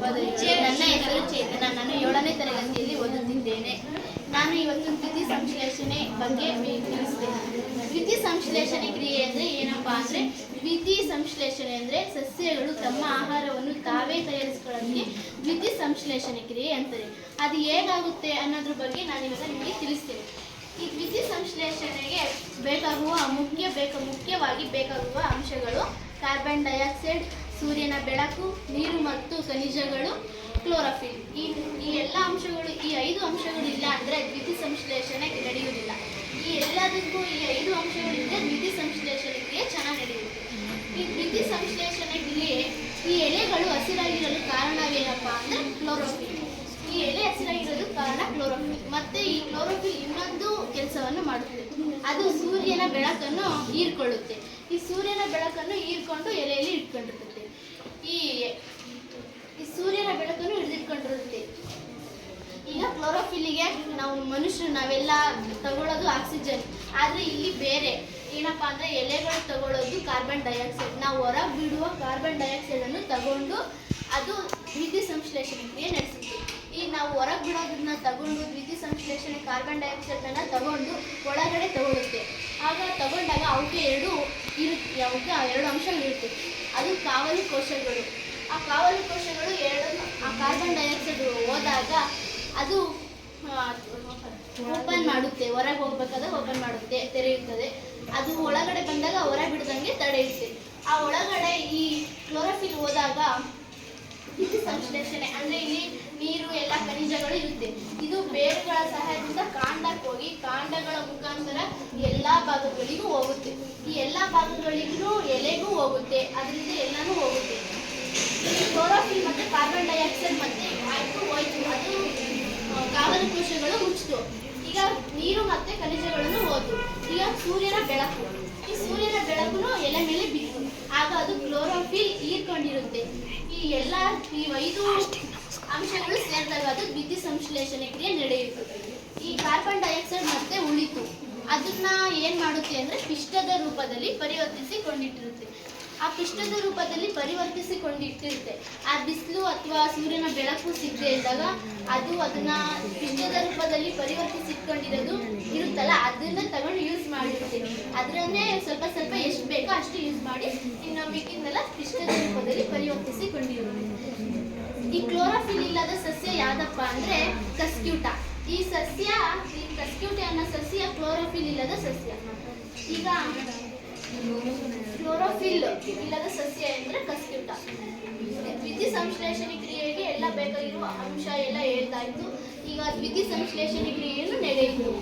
ಶುಭೋದಯ. ನನ್ನ ಹೆಸರು ಚೇತನ. ನಾನು 7ನೇ ತರಗತಿಯಲ್ಲಿ ಓದುತ್ತಿದ್ದೇನೆ. ನಾನು ಇವತ್ತು ದ್ಯುತಿ ಸಂಶ್ಲೇಷಣೆ ಬಗ್ಗೆ ತಿಳಿಸ್ತೇನೆ. ದ್ಯುತಿ ಸಂಶ್ಲೇಷಣೆ ಕ್ರಿಯೆ ಅಂದರೆ ಏನಪ್ಪಾ ಅಂದರೆ, ದ್ಯುತಿ ಸಂಶ್ಲೇಷಣೆ ಅಂದರೆ ಸಸ್ಯಗಳು ತಮ್ಮ ಆಹಾರವನ್ನು ತಾವೇ ತಯಾರಿಸಿಕೊಳ್ಳೋದಕ್ಕೆ ದ್ಯುತಿ ಸಂಶ್ಲೇಷಣೆ ಕ್ರಿಯೆ ಅಂತಾರೆ. ಅದು ಹೇಗಾಗುತ್ತೆ ಅನ್ನೋದ್ರ ಬಗ್ಗೆ ನಾನು ಇವಾಗ ನಿಮಗೆ ತಿಳಿಸ್ತೇನೆ. ಈ ದ್ಯುತಿ ಸಂಶ್ಲೇಷಣೆಗೆ ಮುಖ್ಯವಾಗಿ ಬೇಕಾಗುವ ಅಂಶಗಳು ಕಾರ್ಬನ್ ಡೈಆಕ್ಸೈಡ್, ಸೂರ್ಯನ ಬೆಳಕು, ನೀರು ಮತ್ತು ಖನಿಜಗಳು, ಕ್ಲೋರೋಫಿಲ್. ಈ ಎಲ್ಲ ಅಂಶಗಳು, ಈ 5 ಅಂಶಗಳು ಇಲ್ಲ ಅಂದರೆ ದ್ಯುತಿ ಸಂಶ್ಲೇಷಣೆ ನಡೆಯುವುದಿಲ್ಲ. ಈ ಎಲ್ಲದಕ್ಕೂ ಈ 5 ಅಂಶಗಳಿಂದ ದ್ಯುತಿ ಸಂಶ್ಲೇಷಣೆ ಕ್ರಿಯೆ ಚೆನ್ನಾಗಿ ನಡೆಯುತ್ತೆ. ಈ ದ್ಯುತಿ ಸಂಶ್ಲೇಷಣೆ ಕ್ರಿಯೆ, ಈ ಎಲೆಗಳು ಹಸಿರಾಗಿರಲು ಕಾರಣವೇನಪ್ಪ ಅಂದರೆ ಕ್ಲೋರೋಫಿಲ್. ಈ ಎಲೆ ಹಸಿರಾಗಿರೋದು ಕಾರಣ ಕ್ಲೋರೋಫಿಲ್. ಮತ್ತೆ ಈ ಕ್ಲೋರೋಫಿಲ್ ಇನ್ನೊಂದು ಕೆಲಸವನ್ನು ಮಾಡುತ್ತೆ, ಅದು ಸೂರ್ಯನ ಬೆಳಕನ್ನು ಹೀರ್ಕೊಳ್ಳುತ್ತೆ. ಈ ಸೂರ್ಯನ ಬೆಳಕನ್ನು ಹೀರ್ಕೊಂಡು ಎಲೆಯಲ್ಲಿ ಇಟ್ಕೊಂಡಿರುತ್ತೆ. ಈ ಸೂರ್ಯನ ಬೆಳಕನ್ನು ಹಿಡಿದಿಟ್ಕೊಂಡಿರುತ್ತೆ. ಈಗ ಕ್ಲೋರೋಫಿಲ್ಲಿಗೆ ನಾವೆಲ್ಲ ತಗೊಳ್ಳೋದು ಆಕ್ಸಿಜನ್, ಆದರೆ ಇಲ್ಲಿ ಬೇರೆ ಏನಪ್ಪ ಅಂದರೆ ಎಲೆಗಳು ತಗೊಳ್ಳೋದು ಕಾರ್ಬನ್ ಡೈಆಕ್ಸೈಡ್. ನಾವು ಹೊರಗೆ ಬಿಡುವ ಕಾರ್ಬನ್ ಡೈಆಕ್ಸೈಡನ್ನು ತಗೊಂಡು ಅದು ದ್ಯುತಿ ಸಂಶ್ಲೇಷಣೆ ಕ್ರಿಯೆ ನಡೆಸುತ್ತೆ. ಈಗ ನಾವು ಹೊರಗೆ ಬಿಡೋದನ್ನ ತಗೊಂಡು ದ್ಯುತಿ ಸಂಶ್ಲೇಷಣೆ ಕಾರ್ಬನ್ ಡೈಆಕ್ಸೈಡನ್ನು ತಗೊಂಡು ಒಳಗಡೆ ತಗೊಳುತ್ತೆ. ಆಗ ತಗೊಂಡಾಗ ಅವಕ್ಕೆ ಎರಡು ಅಂಶಗಳಿರುತ್ತೆ. ಅದು ಕಾವಲು ಕೋಶಗಳು. ಆ ಕಾವಲು ಕೋಶಗಳು ಆ ಕಾರ್ಬನ್ ಡೈಆಕ್ಸೈಡ್ ಹೋದಾಗ ಅದು ಓಪನ್ ಮಾಡುತ್ತೆ, ಹೊರಗೆ ಹೋಗ್ಬೇಕಾದ್ರೆ ಓಪನ್ ಮಾಡುತ್ತೆ, ತೆರೆಯುತ್ತದೆ. ಅದು ಒಳಗಡೆ ಬಂದಾಗ ಹೊರ ಬಿಡದಂಗೆ ತಡೆಯುತ್ತೆ. ಆ ಒಳಗಡೆ ಈ ಕ್ಲೋರೋಫಿಲ್ ಹೋದಾಗ ದ್ಯುತಿ ಸಂಶ್ಲೇಷಣೆ ಅಂದರೆ ಇಲ್ಲಿ ನೀರು ಎಲ್ಲ ಖನಿಜಗಳು ಇರುತ್ತೆ. ಇದು ಬೇರುಗಳ ಸಹಾಯದಿಂದ ಕಾಂಡಕ್ಕೆ ಹೋಗಿ ಕಾಂಡಗಳ ಮುಖಾಂತರ ಎಲ್ಲ ಭಾಗಗಳಿಗೂ ಹೋಗುತ್ತೆ. ಈ ಎಲ್ಲ ಭಾಗಗಳಿಗೂ ಎಲೆಗೂ ಹೋಗುತ್ತೆ, ಅದರಿಂದ ಎಲ್ಲನೂ ಹೋಗುತ್ತೆ. ಕ್ಲೋರೋಫಿಲ್ ಮತ್ತು ಕಾರ್ಬನ್ ಡೈಆಕ್ಸೈಡ್ ಮತ್ತೆ ಆಯ್ತು ಹೋಯ್ತು, ಅದು ಕಾವಲು ಕೋಶಗಳು ಮುಚ್ಚಿತು. ಈಗ ನೀರು ಮತ್ತು ಖನಿಜಗಳನ್ನು ಹೋಯ್ತು. ಈಗ ಸೂರ್ಯನ ಬೆಳಕು, ಈ ಸೂರ್ಯನ ಬೆಳಕು ಎಲೆ ಮೇಲೆ ಬಿತ್ತು. ಆಗ ಅದು ಕ್ಲೋರೋಫಿಲ್ ಹೀರ್ಕೊಂಡಿರುತ್ತೆ. ಈ 5 ಅಂಶಗಳು ಸೇರಿದಾಗ ಅದು ದ್ಯುತಿ ಸಂಶ್ಲೇಷಣೆ ಕ್ರಿಯೆ ನಡೆಯುತ್ತದೆ. ಈ ಕಾರ್ಬನ್ ಡೈಆಕ್ಸೈಡ್ ಮತ್ತೆ ಉಳಿತು, ಅದನ್ನ ಏನು ಮಾಡುತ್ತೆ ಅಂದರೆ ಪಿಷ್ಟದ ರೂಪದಲ್ಲಿ ಪರಿವರ್ತಿಸಿಕೊಂಡಿಟ್ಟಿರುತ್ತೆ. ಆ ಪಿಷ್ಟದ ರೂಪದಲ್ಲಿ ಪರಿವರ್ತಿಸಿಕೊಂಡಿಟ್ಟಿರುತ್ತೆ. ಆ ಬಿಸಿಲು ಅಥವಾ ಸೂರ್ಯನ ಬೆಳಕು ಸಿಗದೆ ಇದ್ದಾಗ ಅದನ್ನ ಪಿಷ್ಟದ ರೂಪದಲ್ಲಿ ಪರಿವರ್ತಿಸಿಟ್ಕೊಂಡಿರೋದು ಇರುತ್ತಲ್ಲ, ಅದನ್ನ ತಗೊಂಡು ಯೂಸ್ ಮಾಡಿರುತ್ತೆ. ಅದನ್ನೇ ಸ್ವಲ್ಪ ಎಷ್ಟು ಬೇಕೋ ಅಷ್ಟು ಯೂಸ್ ಮಾಡಿ ಇನ್ನು ಮಿಕ್ಕಿದ್ದೆಲ್ಲ ಪಿಷ್ಟದ ರೂಪದಲ್ಲಿ ಪರಿವರ್ತಿಸಿಕೊಂಡಿರುತ್ತೆ. ಈ ಕ್ಲೋರೋಫಿಲ್ ಇಲ್ಲದ ಸಸ್ಯ ಯಾವ್ದಪ್ಪ ಅಂದರೆ ಕಸ್ಕ್ಯೂಟ. ಈ ಕಸ್ಕ್ಯೂಟ ಅನ್ನೋ ಸಸ್ಯ ಕ್ಲೋರೋಫಿಲ್ ಇಲ್ಲದ ಸಸ್ಯ. ಈಗ ಕ್ಲೋರೋಫಿಲ್ ಇಲ್ಲದ ಸಸ್ಯ ಅಂದರೆ ಕಸ್ಕ್ಯೂಟ. ದ್ಯುತಿ ಸಂಶ್ಲೇಷಣೆ ಕ್ರಿಯೆಗೆ ಎಲ್ಲ ಬೇಕಾಗಿರುವ ಅಂಶ ಎಲ್ಲ ಹೇಳ್ತಾ ಇತ್ತು. ಈಗ ದ್ಯುತಿ ಸಂಶ್ಲೇಷಣೆ ಕ್ರಿಯೆಯನ್ನು ನಡೆಯಿತು.